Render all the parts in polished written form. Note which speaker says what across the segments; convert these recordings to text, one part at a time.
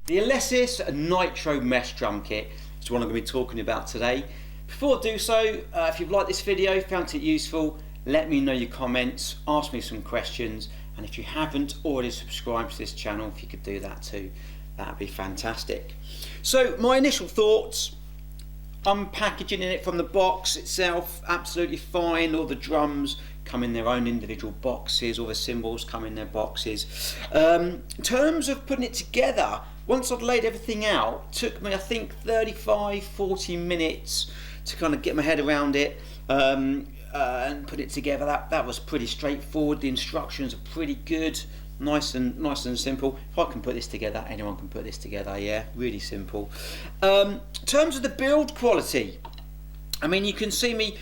Speaker 1: The Alesis Nitro mesh drum kit is what I'm going to be talking about today. Before I do so, if you've liked this video, found it useful, let me know your comments, ask me some questions, and if you haven't already subscribed to this channel, if you could do that too, that'd be fantastic. So my initial thoughts, unpackaging it from the box itself, absolutely fine. All the drums come in their own individual boxes, all the cymbals come in their boxes. In terms of putting it together, once I'd laid everything out, it took me I think 35-40 minutes to kind of get my head around it and put it together. That was pretty straightforward. The instructions are pretty good, nice and simple. If I can put this together, anyone can put this together. Yeah, really simple. In terms of the build quality, I mean, you can see me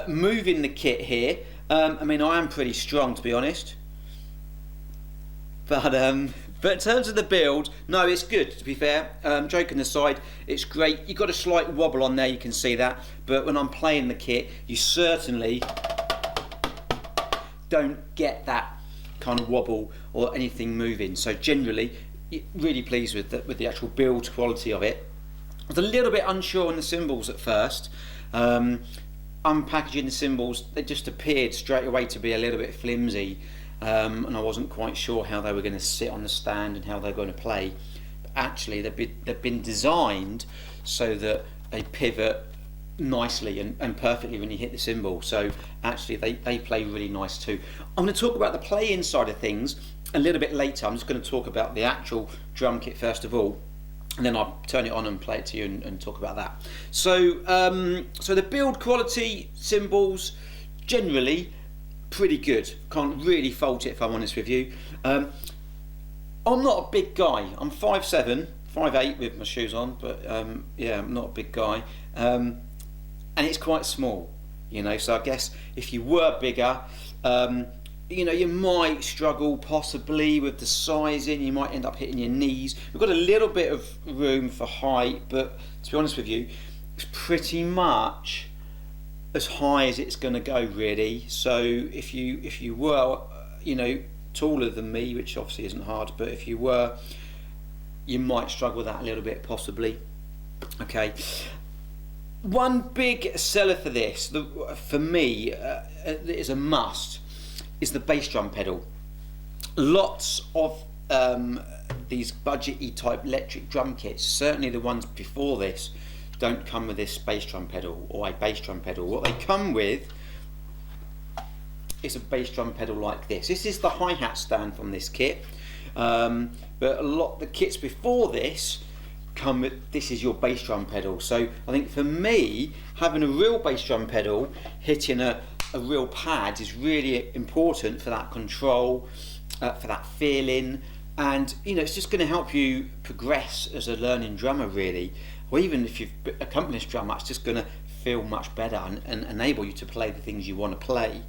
Speaker 1: moving the kit here. I mean, I am pretty strong, to be honest, but in terms of the build, no, it's good, to be fair. Joking aside, it's great. You've got a slight wobble on there, you can see that, but when I'm playing the kit, you certainly don't get that kind of wobble or anything moving. So generally, really pleased with the actual build quality of it. I was a little bit unsure on the cymbals at first. Unpackaging the cymbals, they just appeared straight away to be a little bit flimsy, and I wasn't quite sure how they were going to sit on the stand and how they're going to play. But actually, they've been designed so that they pivot nicely and perfectly when you hit the cymbal. So actually, they play really nice too. I'm going to talk about the play-in side of things a little bit later. I'm just going to talk about the actual drum kit first of all, and then I'll turn it on and play it to you and talk about that. So so the build quality, cymbals, generally pretty good. Can't really fault it, if I'm honest with you. I'm not a big guy. I'm 5'7", 5'8" with my shoes on, but yeah, I'm not a big guy. And it's quite small, you know, so I guess if you were bigger, you know, you might struggle possibly with the sizing. You might end up hitting your knees. We've got a little bit of room for height, but to be honest with you, it's pretty much as high as it's going to go, really. So if you were, you know, taller than me, which obviously isn't hard, but if you were, you might struggle with that a little bit possibly. Okay. One big seller for this, for me, is a must, is the bass drum pedal. Lots of these budget-y type electric drum kits, certainly the ones before this, don't come with this bass drum pedal or a bass drum pedal. What they come with is a bass drum pedal like this. This is the hi-hat stand from this kit, but a lot of the kits before this come with, this is your bass drum pedal. So I think for me, having a real bass drum pedal hitting a real pad is really important for that control, for that feeling, and you know, it's just going to help you progress as a learning drummer, really. Or even if you've accomplished drummer, it's just going to feel much better and enable you to play the things you want to play.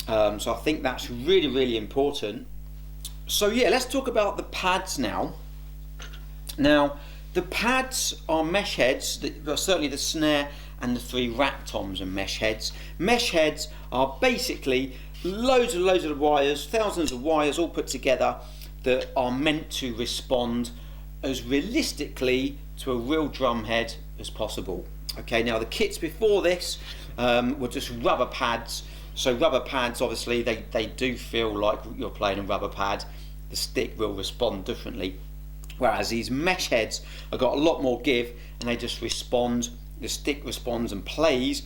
Speaker 1: So I think that's really, really important. So yeah, let's talk about the pads now. Now, the pads are mesh heads, certainly the snare and the 3 rack toms are mesh heads. Mesh heads are basically loads of wires, thousands of wires all put together that are meant to respond as realistically to a real drum head as possible. Okay, now the kits before this were just rubber pads. So rubber pads, obviously, they do feel like you're playing a rubber pad. The stick will respond differently. Whereas these mesh heads have got a lot more give, and they just respond, the stick responds and plays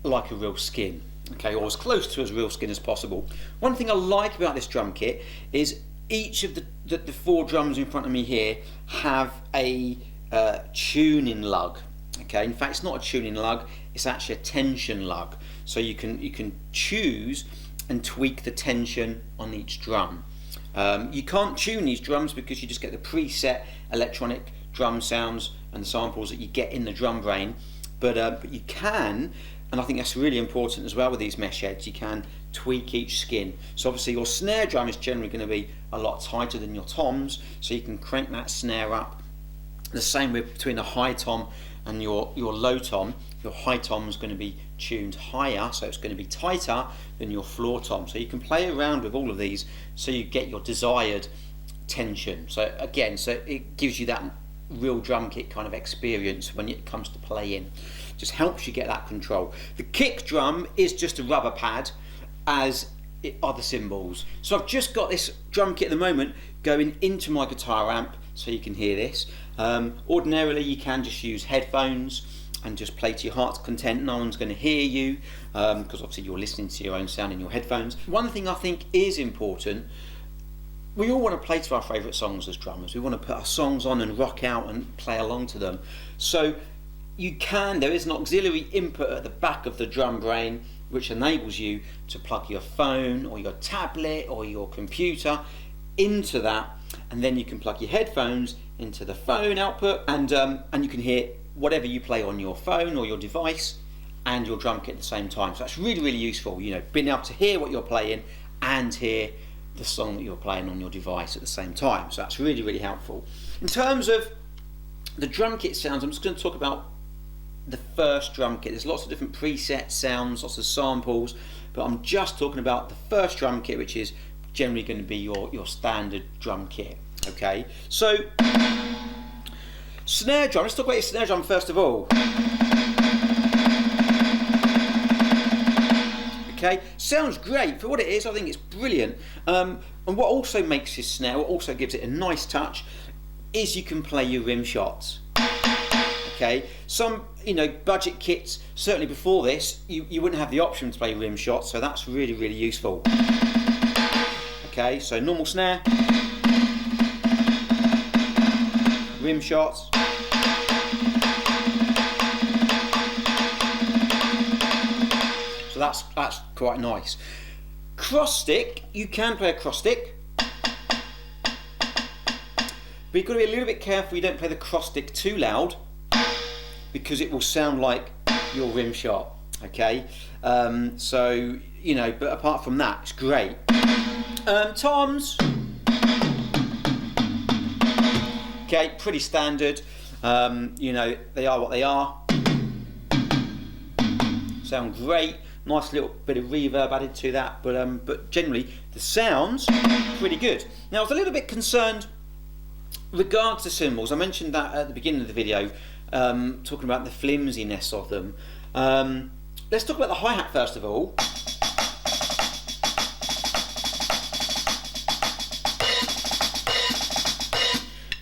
Speaker 1: like a real skin, okay, or as close to as real skin as possible. One thing I like about this drum kit is each of the 4 drums in front of me here have a tuning lug. Okay, in fact, it's not a tuning lug, it's actually a tension lug. So you can choose and tweak the tension on each drum. You can't tune these drums because you just get the preset electronic drum sounds and samples that you get in the drum brain, but you can, and I think that's really important as well with these mesh heads, you can tweak each skin. So obviously your snare drum is generally going to be a lot tighter than your toms, so you can crank that snare up. The same with between the high tom and your low tom. Your high tom is going to be tuned higher, so it's going to be tighter than your floor tom. So you can play around with all of these so you get your desired tension. So again, so it gives you that real drum kit kind of experience when it comes to playing. Just helps you get that control. The kick drum is just a rubber pad, as are the cymbals. So I've just got this drum kit at the moment going into my guitar amp so you can hear this. Ordinarily you can just use headphones and just play to your heart's content. No one's going to hear you because obviously you're listening to your own sound in your headphones. One thing I think is important, we all want to play to our favourite songs as drummers. We want to put our songs on and rock out and play along to them. So there is an auxiliary input at the back of the drum brain which enables you to plug your phone or your tablet or your computer into that, and then you can plug your headphones into the phone output, and you can hear whatever you play on your phone or your device and your drum kit at the same time. So that's really, really useful, you know, being able to hear what you're playing and hear the song that you're playing on your device at the same time. So that's really, really helpful. In terms of the drum kit sounds, I'm just going to talk about the first drum kit. There's lots of different preset sounds, lots of samples, but I'm just talking about the first drum kit, which is generally going to be your standard drum kit. Okay, so snare drum, let's talk about your snare drum first of all. Okay, sounds great for what it is. I think it's brilliant. And what also makes this snare, what also gives it a nice touch, is you can play your rim shots. Okay, some budget kits, certainly before this, you wouldn't have the option to play rim shots, so that's really, really useful. Okay, so normal snare, rim shots. So that's quite nice. Cross stick, you can play a cross stick, but you've got to be a little bit careful you don't play the cross stick too loud, because it will sound like your rim shot. Okay, so but apart from that, it's great. Toms, okay, pretty standard. They are what they are. Sound great. Nice little bit of reverb added to that, but generally the sound's pretty good. Now I was a little bit concerned regards to cymbals. I mentioned that at the beginning of the video, talking about the flimsiness of them. Let's talk about the hi-hat first of all.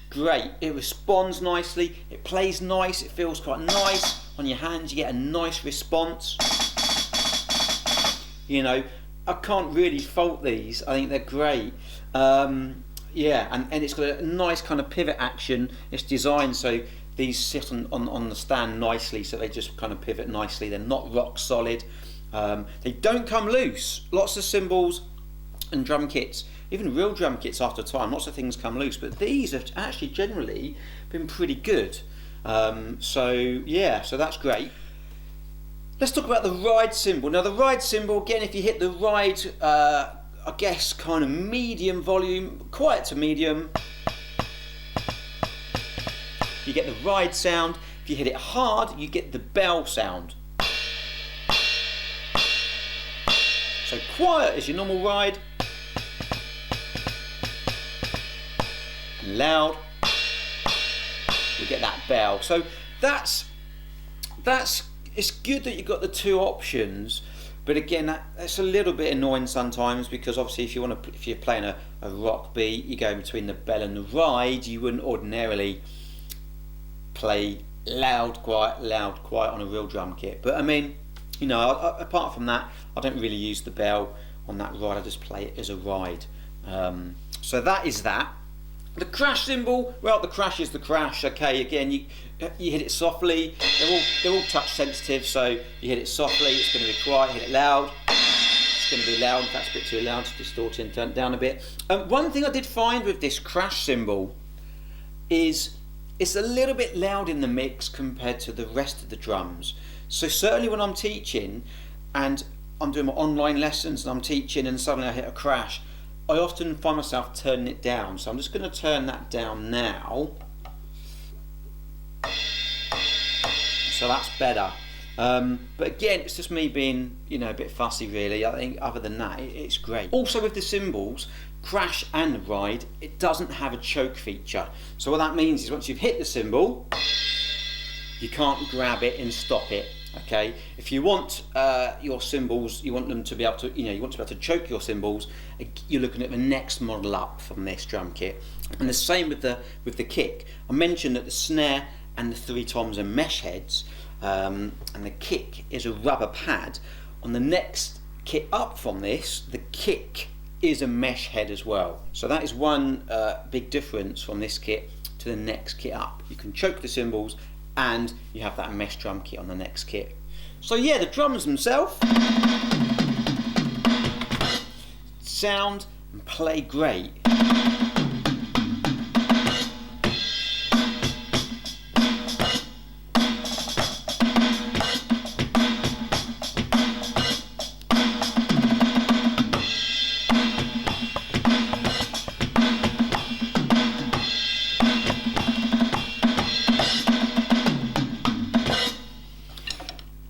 Speaker 1: Great, it responds nicely, it plays nice, it feels quite nice on your hands, you get a nice response. I can't really fault these, I think they're great. Yeah, and it's got a nice kind of pivot action. It's designed so these sit on the stand nicely, so they just kind of pivot nicely. They're not rock solid. They don't come loose. Lots of cymbals and drum kits, even real drum kits after time, lots of things come loose, but these have actually generally been pretty good. So yeah, so that's great. Let's talk about the ride cymbal. Now the ride cymbal, again, if you hit the ride, I guess kind of medium volume, quiet to medium, you get the ride sound. If you hit it hard, you get the bell sound. So quiet is your normal ride, and loud, you get that bell. So that's it's good that you've got the two options, but again that's a little bit annoying sometimes, because obviously if you're playing a rock beat, you go between the bell and the ride, you wouldn't ordinarily play loud, quiet on a real drum kit. But I mean, apart from that, I don't really use the bell on that ride, I just play it as a ride. So that is that. The crash cymbal, well, the crash is the crash. Okay, again, you hit it softly. They're all touch sensitive, so you hit it softly, it's going to be quiet. Hit it loud, it's going to be loud. If that's a bit too loud, distort it and turn it down a bit. One thing I did find with this crash cymbal is it's a little bit loud in the mix compared to the rest of the drums. So certainly when I'm teaching and I'm doing my online lessons and I'm teaching and suddenly I hit a crash, I often find myself turning it down. So I'm just going to turn that down now. So that's better. But again, it's just me being, a bit fussy really. I think other than that, it's great. Also with the cymbals, crash and ride, it doesn't have a choke feature. So what that means is once you've hit the cymbal, you can't grab it and stop it. Okay, if you want your cymbals, you want them to be able to, you want to be able to choke your cymbals, you're looking at the next model up from this drum kit. And the same with the kick. I mentioned that the snare and the 3 toms are mesh heads, and the kick is a rubber pad. On the next kit up from this, the kick is a mesh head as well. So that is one big difference from this kit to the next kit up. You can choke the cymbals and you have that mesh drum kit on the next kit. So yeah, the drums themselves sound and play great.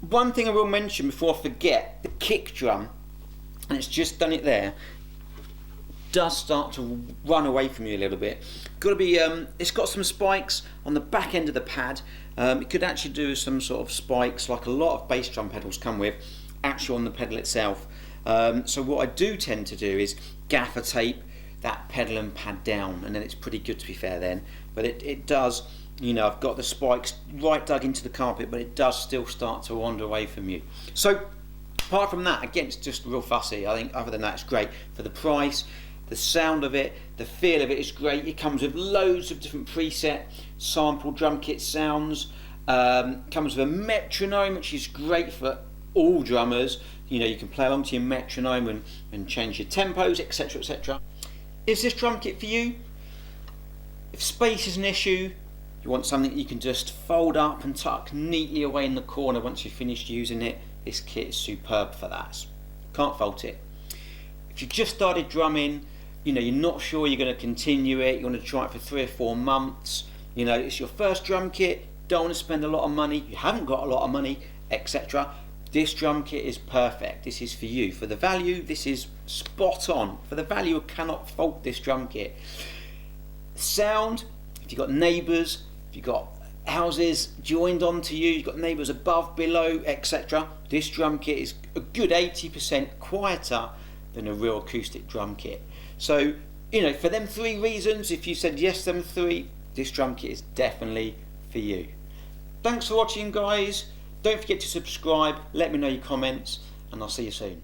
Speaker 1: One thing I will mention before I forget, the kick drum, and it's just done it there, does start to run away from you a little bit. Got to be, it's got some spikes on the back end of the pad. It could actually do some sort of spikes like a lot of bass drum pedals come with, actually on the pedal itself. So what I do tend to do is gaffer tape that pedal and pad down, and then it's pretty good, to be fair then. But it does, I've got the spikes right dug into the carpet, but it does still start to wander away from you. So apart from that, again, it's just real fussy. I think other than that, it's great for the price. The sound of it, the feel of it is great. It comes with loads of different preset sample drum kit sounds. Comes with a metronome, which is great for all drummers. You can play along to your metronome and change your tempos, etc, etc. Is this drum kit for you? If space is an issue, you want something you can just fold up and tuck neatly away in the corner once you've finished using it, this kit is superb for that. Can't fault it. If you just started drumming, you're not sure you're going to continue it, you want to try it for 3 or 4 months, it's your first drum kit, don't want to spend a lot of money, you haven't got a lot of money, etc. This drum kit is perfect. This is for you. For the value, this is spot on. For the value, I cannot fault this drum kit. Sound, if you've got neighbours, if you've got houses joined onto you, you've got neighbours above, below, etc. This drum kit is a good 80% quieter than a real acoustic drum kit. So, for them 3 reasons, if you said yes to them 3, this drum kit is definitely for you. Thanks for watching, guys. Don't forget to subscribe, let me know your comments, and I'll see you soon.